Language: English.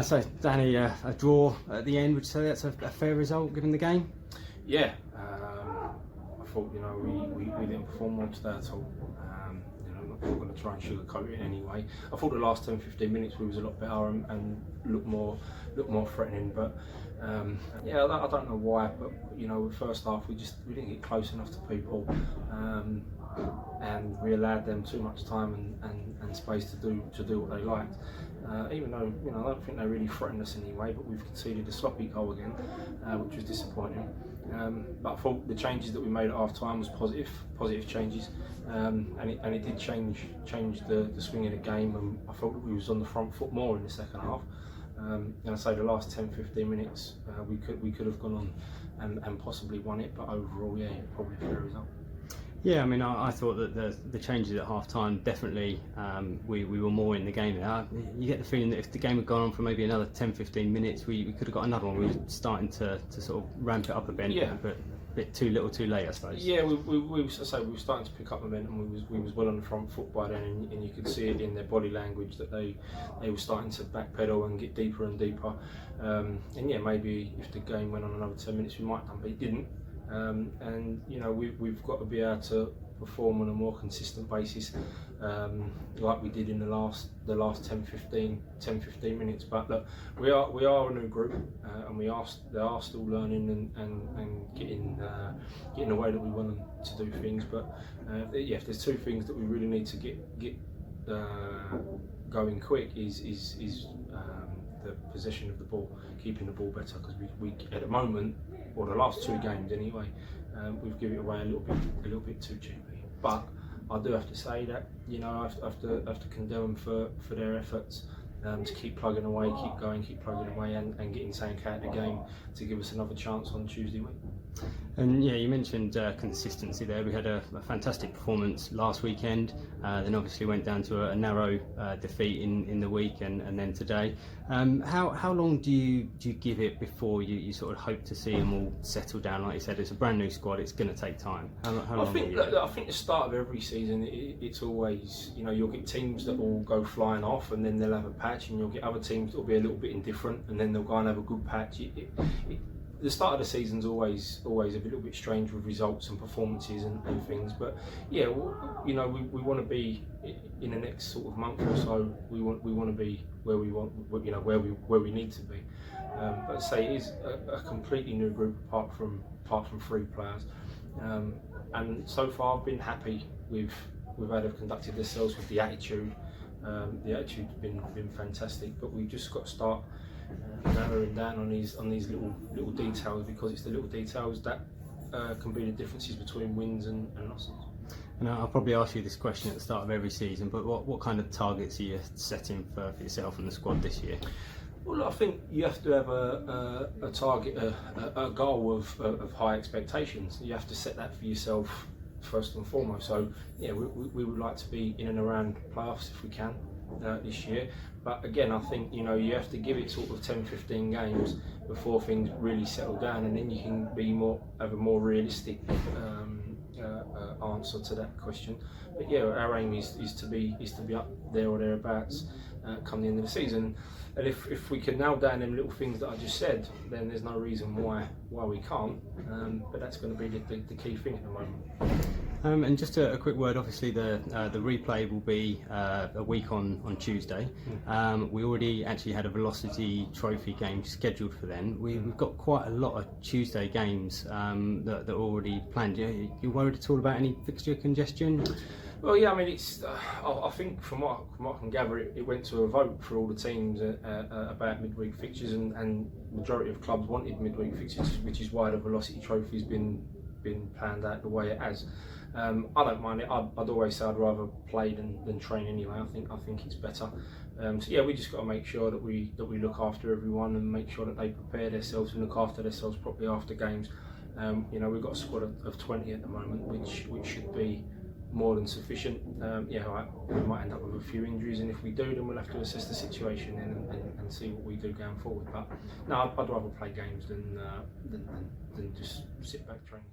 So Danny, a draw at the end, would you say that's a fair result given the game? Yeah, I thought we didn't perform well today at all. I'm not going to try and sugarcoat it in any way. I thought the last 10-15 minutes we was a lot better and looked more threatening. But yeah, I don't know why. But the first half we didn't get close enough to people, and we allowed them too much time and space to do what they liked. Even though I don't think they really threatened us anyway, but we've conceded a sloppy goal again, which was disappointing. But I thought the changes that we made at half time was positive changes, and it did change the swing of the game. And I thought that we was on the front foot more in the second half. And I say the last 10-15 minutes we could have gone on and possibly won it, but overall, yeah, probably a fair result. Yeah, I mean, I thought that the changes at half time definitely we were more in the game now. You get the feeling that if the game had gone on for maybe another 10-15 minutes, we could have got another one. We were starting to sort of ramp it up a bit, yeah. But a bit too little too late, I suppose. Yeah, we were starting to pick up momentum. We was well on the front foot by then, and you could see it in their body language that they were starting to backpedal and get deeper and deeper. And yeah, maybe if the game went on another 10 minutes, we might have done, but it didn't. And we've got to be able to perform on a more consistent basis, like we did in the last 10-15 minutes. But look, we are a new group, and they are still learning and getting the way that we want them to do things. But yeah, if there's two things that we really need to get going quick is the possession of the ball, keeping the ball better, because we at the moment, or the last two games anyway, we've given it away a little bit too cheaply. But I do have to say that I have to condemn them for their efforts to keep plugging away, keep plugging away, and getting something out of the game to give us another chance on Tuesday week. And yeah, you mentioned consistency there. We had a fantastic performance last weekend, then obviously went down to a narrow defeat in the week, and then today. How long do you give it before you sort of hope to see them all settle down? Like you said, it's a brand new squad. It's going to take time. How long? I think the start of every season, it's always you'll get teams that will go flying off, and then they'll have a patch, and you'll get other teams that will be a little bit indifferent, and then they'll go and have a good patch. The start of the season's always a little bit strange with results and performances and things, but yeah, we want to be in the next sort of month or so. We want to be where we want, where we need to be. But say it is a completely new group apart from 3 players, and so far I've been happy with how they've conducted themselves, with the attitude. The attitude's been fantastic, but we've just got to start narrowing down on these little details, because it's the little details that can be the differences between wins and losses. And I'll probably ask you this question at the start of every season, but what kind of targets are you setting for yourself and the squad this year? Well, I think you have to have a target, a goal of high expectations. You have to set that for yourself first and foremost. So yeah, we would like to be in and around playoffs if we can this year. But again, I think you have to give it sort of 10-15 games before things really settle down, and then you can have a more realistic answer to that question. But yeah, our aim is to be up there or thereabouts come the end of the season. And if we can nail down them little things that I just said, then there's no reason why we can't. But that's going to be the key thing at the moment. And just a quick word, obviously the replay will be a week on Tuesday. We already actually had a Velocity Trophy game scheduled for then. We've got quite a lot of Tuesday games that are already planned. You worried at all about any fixture congestion? Well, yeah, I mean, it's. I think from what I can gather, it went to a vote for all the teams about midweek fixtures, and majority of clubs wanted midweek fixtures, which is why the Velocity Trophy's been planned out the way it has. I don't mind it. I'd always say I'd rather play than train anyway. I think it's better. So yeah, we just got to make sure that we look after everyone and make sure that they prepare themselves and look after themselves properly after games. We've got a squad of 20 at the moment, which should be more than sufficient. We might end up with a few injuries, and if we do, then we'll have to assess the situation and see what we do going forward. But no, I'd rather play games than just sit back training.